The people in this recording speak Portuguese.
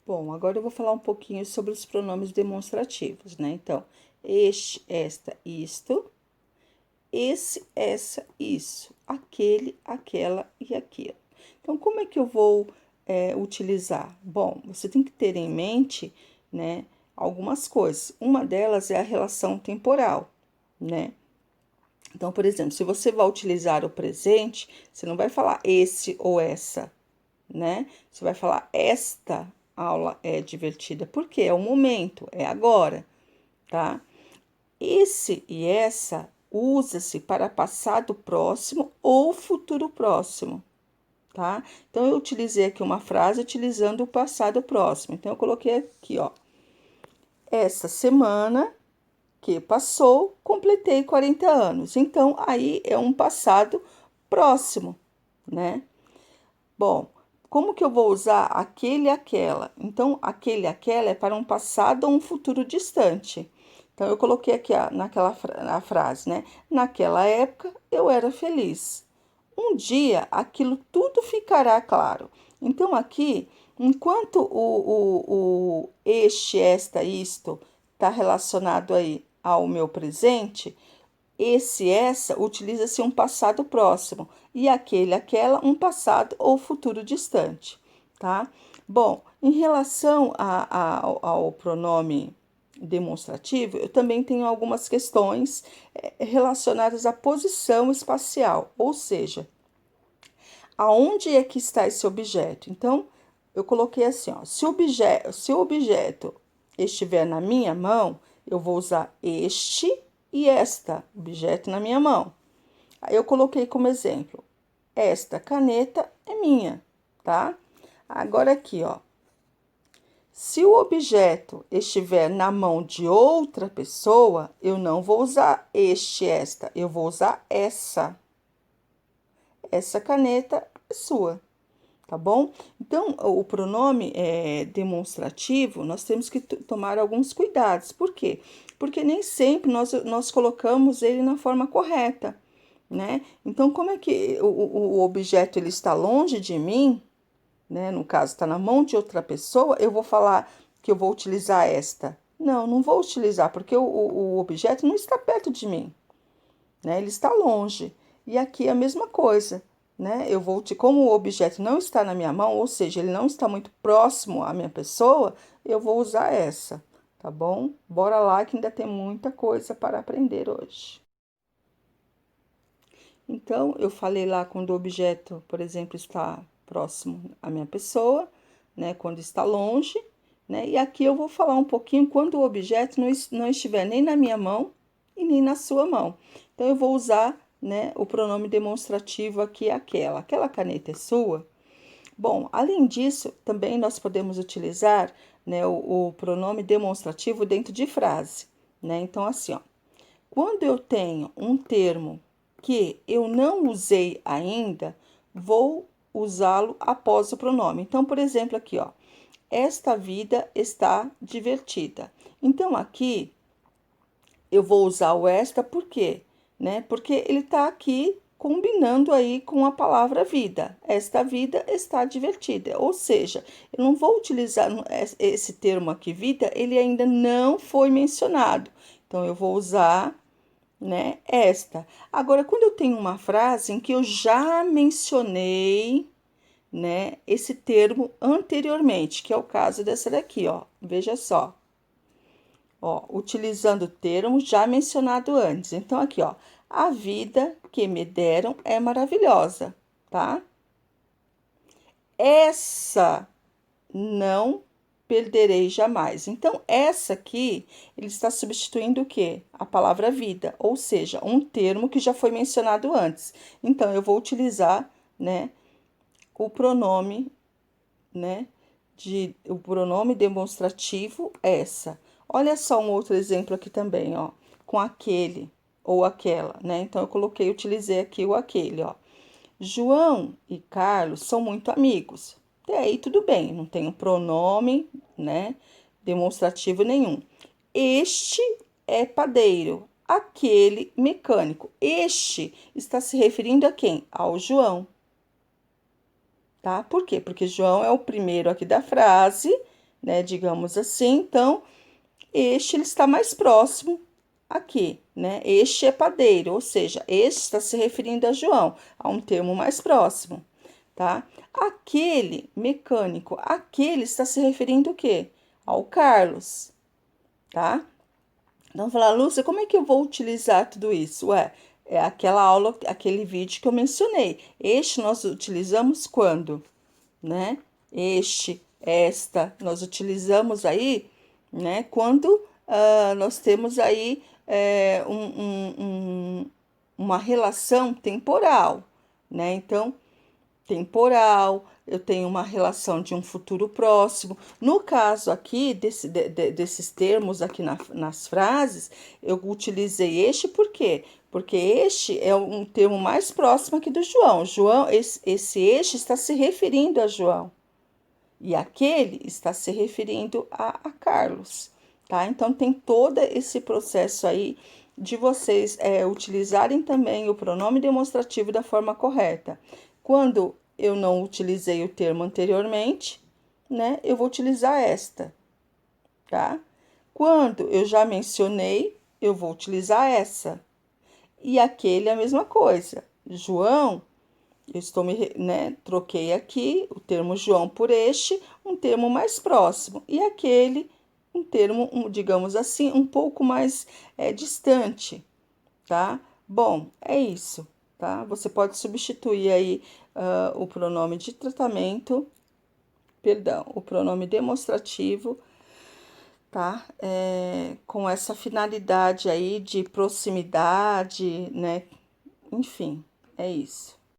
Bom, agora eu vou falar um pouquinho sobre os pronomes demonstrativos, né? Então, este, esta, isto, esse, essa, isso, aquele, aquela e aquilo. Então, como é que eu vou utilizar? Bom, você tem que ter em mente, né, algumas coisas. Uma delas é a relação temporal, né? Então, por exemplo, se você vai utilizar o presente, você não vai falar esse ou essa, né? Você vai falar esta aula é divertida, porque é o momento, é agora, tá? Esse e essa usa-se para passado próximo ou futuro próximo, tá? Então eu utilizei aqui uma frase utilizando o passado próximo. Então eu coloquei aqui, ó, essa semana que passou, completei 40 anos. Então aí é um passado próximo, né? Bom, como que eu vou usar aquele e aquela? Então, aquele e aquela é para um passado ou um futuro distante. Então, eu coloquei aqui a frase, né? Naquela época eu era feliz. Um dia aquilo tudo ficará claro. Então, aqui, enquanto o este, esta, isto está relacionado aí ao meu presente, esse, essa, utiliza-se um passado próximo e aquele, aquela, um passado ou futuro distante, tá? Bom, em relação ao pronome demonstrativo, eu também tenho algumas questões relacionadas à posição espacial, ou seja, aonde é que está esse objeto? Então, eu coloquei assim, ó, se o objeto estiver na minha mão, eu vou usar este e esta, objeto na minha mão. Aí eu coloquei como exemplo, esta caneta é minha, tá? Agora aqui, ó, se o objeto estiver na mão de outra pessoa, eu não vou usar este, esta, eu vou usar essa. Essa caneta é sua, tá bom? Então, o pronome demonstrativo, nós temos que tomar alguns cuidados. Por quê? Porque nem sempre nós colocamos ele na forma correta, né? Então, como é que o objeto ele está longe de mim, né? No caso, está na mão de outra pessoa, eu vou falar que eu vou utilizar esta. Não, não vou utilizar, porque o objeto não está perto de mim, né? Ele está longe. E aqui é a mesma coisa, né? Como o objeto não está na minha mão, ou seja, ele não está muito próximo à minha pessoa, eu vou usar essa, tá bom? Bora lá que ainda tem muita coisa para aprender hoje. Então, eu falei lá quando o objeto, por exemplo, está próximo à minha pessoa, né? Quando está longe, né? E aqui eu vou falar um pouquinho quando o objeto não estiver nem na minha mão e nem na sua mão. Então, eu vou usar, né, o pronome demonstrativo aqui, aquela. Aquela caneta é sua? Bom, além disso, também nós podemos utilizar, né, o pronome demonstrativo dentro de frase, né? Então, assim, ó. Quando eu tenho um termo que eu não usei ainda, vou usá-lo após o pronome. Então, por exemplo, aqui, ó, esta vida está divertida. Então, aqui eu vou usar o esta por quê? Né? Porque ele está aqui combinando aí com a palavra vida. Esta vida está divertida. Ou seja, eu não vou utilizar esse termo aqui, vida, ele ainda não foi mencionado. Então, eu vou usar, né, esta. Agora, quando eu tenho uma frase em que eu já mencionei, né, esse termo anteriormente, que é o caso dessa daqui, ó. Veja só. Ó, utilizando o termo já mencionado antes. Então, aqui, ó. A vida que me deram é maravilhosa, tá? Essa não perderei jamais. Então, essa aqui, ele está substituindo o quê? A palavra vida, ou seja, um termo que já foi mencionado antes. Então, eu vou utilizar, né, o pronome, né, o pronome demonstrativo essa. Olha só um outro exemplo aqui também, ó, com aquele ou aquela, né? Então, eu utilizei aqui o aquele, ó. João e Carlos são muito amigos. Até aí tudo bem, não tem um pronome, né, demonstrativo nenhum. Este é padeiro, aquele mecânico. Este está se referindo a quem? Ao João, tá? Por quê? Porque João é o primeiro aqui da frase, né? Digamos assim. Então, este ele está mais próximo aqui, né? Este é padeiro, ou seja, este está se referindo a João, a um termo mais próximo, tá? Aquele mecânico, aquele está se referindo o quê? Ao Carlos, tá? Então, falar, Lúcia, como é que eu vou utilizar tudo isso? Ué, é aquela aula, aquele vídeo que eu mencionei. Este nós utilizamos quando, né? Este, esta, nós utilizamos aí, né? Quando nós temos aí uma relação temporal, né? Então, temporal, eu tenho uma relação de um futuro próximo. No caso aqui, desses termos aqui nas frases, eu utilizei este por quê? Porque este é um termo mais próximo aqui do João. João, esse este está se referindo a João. E aquele está se referindo a Carlos, tá? Então, tem todo esse processo aí de vocês utilizarem também o pronome demonstrativo da forma correta. Quando eu não utilizei o termo anteriormente, né, eu vou utilizar esta, tá? Quando eu já mencionei, eu vou utilizar essa. E aquele é a mesma coisa. João, eu estou né, troquei aqui o termo João por este, um termo mais próximo, e aquele, um termo, digamos assim, um pouco mais distante, tá? Bom, é isso, tá? Você pode substituir aí o pronome de tratamento, perdão, o pronome demonstrativo, tá? Com essa finalidade aí de proximidade, né? Enfim, é isso.